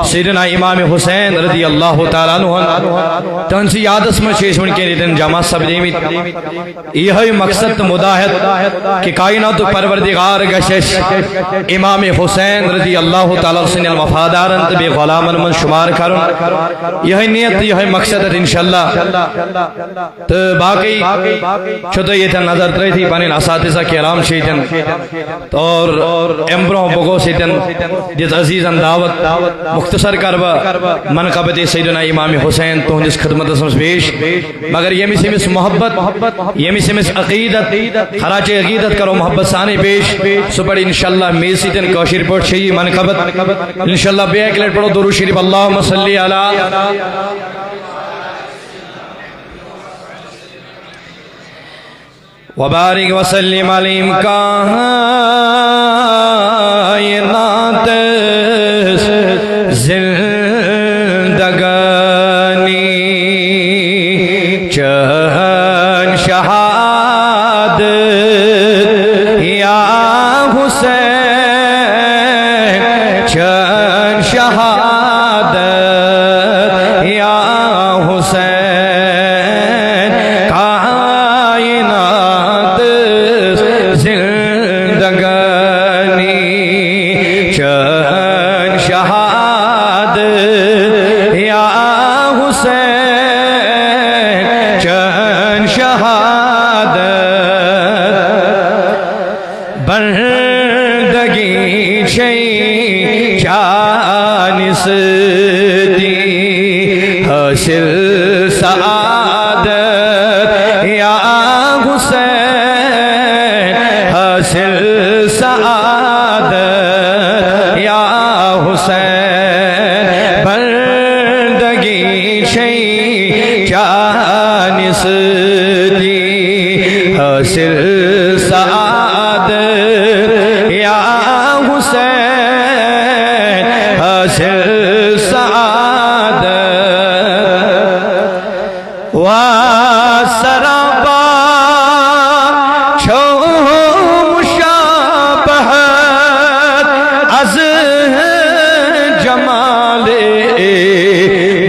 سیدنا امام حسین رضی اللہ تعالیٰ عنہ تہن سی یادس میں چیز من کے لیے جمع سب دیمت یہ مقصد مداحت کہ کائنات پروردگار گشش امام حسین رضی اللہ تعالیٰ سن الوفادارن تبی غلامن من شمار کرن یہ نیت یہ مقصد انشاءاللہ تو باقی چھتا یہ تن نظر ترہی تھی پانین اساتذہ کرام شیطن اور امبروں بگو شیطن جس عزیزاً دعوت مختصر کربا منقبت سیدنا امام حسین تو جس خدمت سمس پیش مگر یمی سمس محبت یمی سمس عقیدت خراج عقیدت کرو محبت ثانی پیش سپڑ انشاءاللہ میسیتن کوشیر پڑھ شئی منقبت انشاءاللہ بے ایک لٹ پڑھو درود شریف اللہم صلی علی وبارک وسلم علیم کائنات زندگانی چہن شہاد یا حسین چہن شہاد یا حسین کائنات زندگانی چہن شہاد یا حسین چہن شہاد بندگی شئی جانستی حاصل سعادت یا حسین حاصل سعادت یا حسین بندگی شئی جانستی حاصل سعادت یا حسین حاصل سعادت و سرابا چھو مشابہت از جمال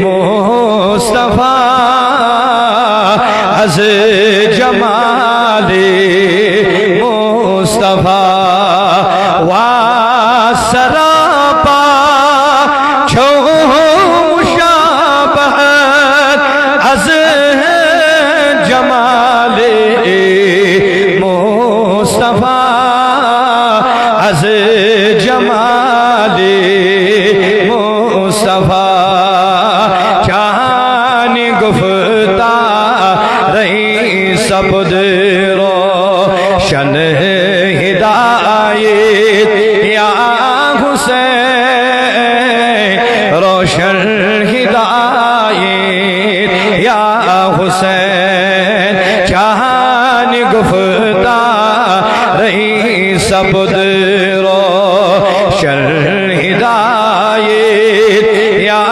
مصطفیٰ از جمال مصطفیٰ و سرابا چھو مشابہت از جمال مصطفیٰ از جمال مصطفیٰ جان گفتہ رہی سبد روشن ہدایت یا حسین روشن ہدایت یا حسین جان گفتہ رہی سبد روشن ہدایت یا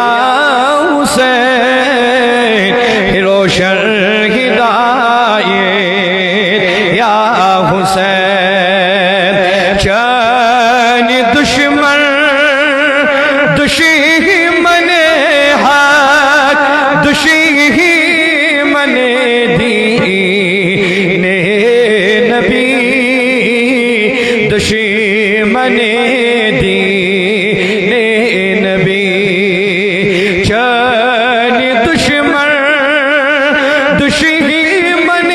حسین روشن ہدایت یا حسین چین دشمن دشمن حق دشمن دین نبی دشمن دین نبی چین دشمن دشمن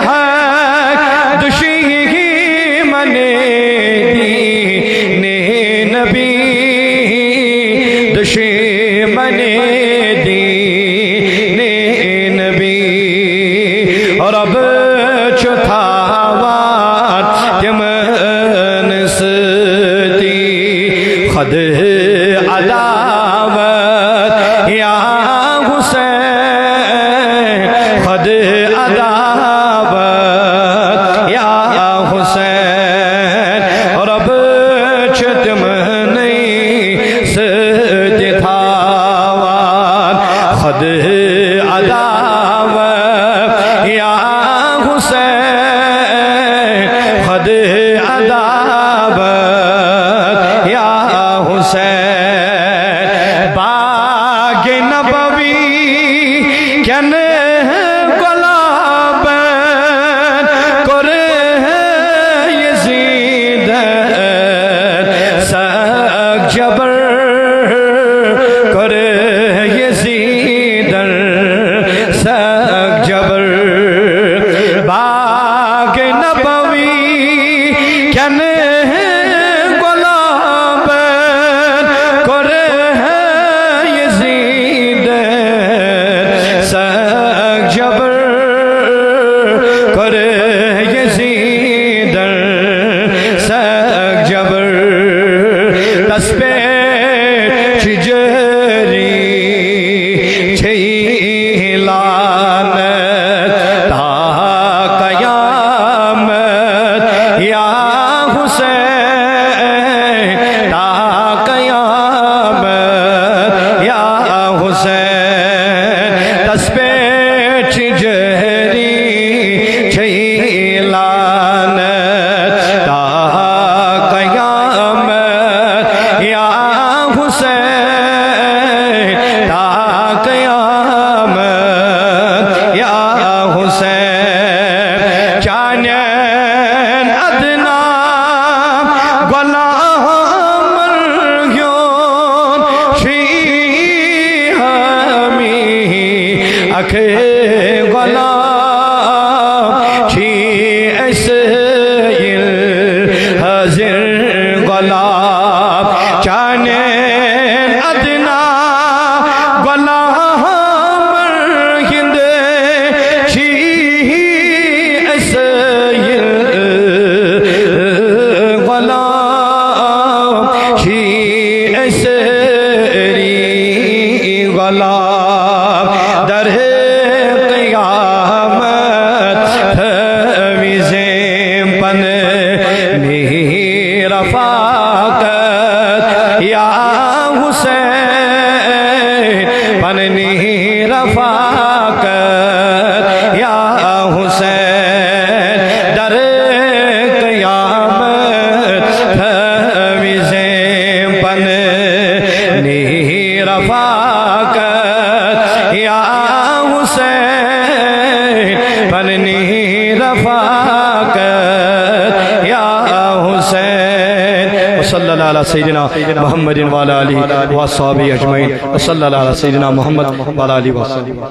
حق دشمن دین نبی دشمن دین نبی اور اب چتھاوات تمن ستی خد عداوت یا حسین خد عداوت یا حسین اور اب چتم نہیں ستی تھاوات خد عداوت یا حسین خد عداوت یا حسین سلام در قیامت ویزیم پن رفاقت یا حسین پننی رفاقت یا حسین در قیامت ویزیم پننی رفاقت یا حسین پننی رفاقت یا حسین صلی اللہ علیہ سیدنا محمد وعلی آلہ وصحبہ اجمعین صلی اللہ علیہ سیدنا محمد وعلی آلہ وصحبہ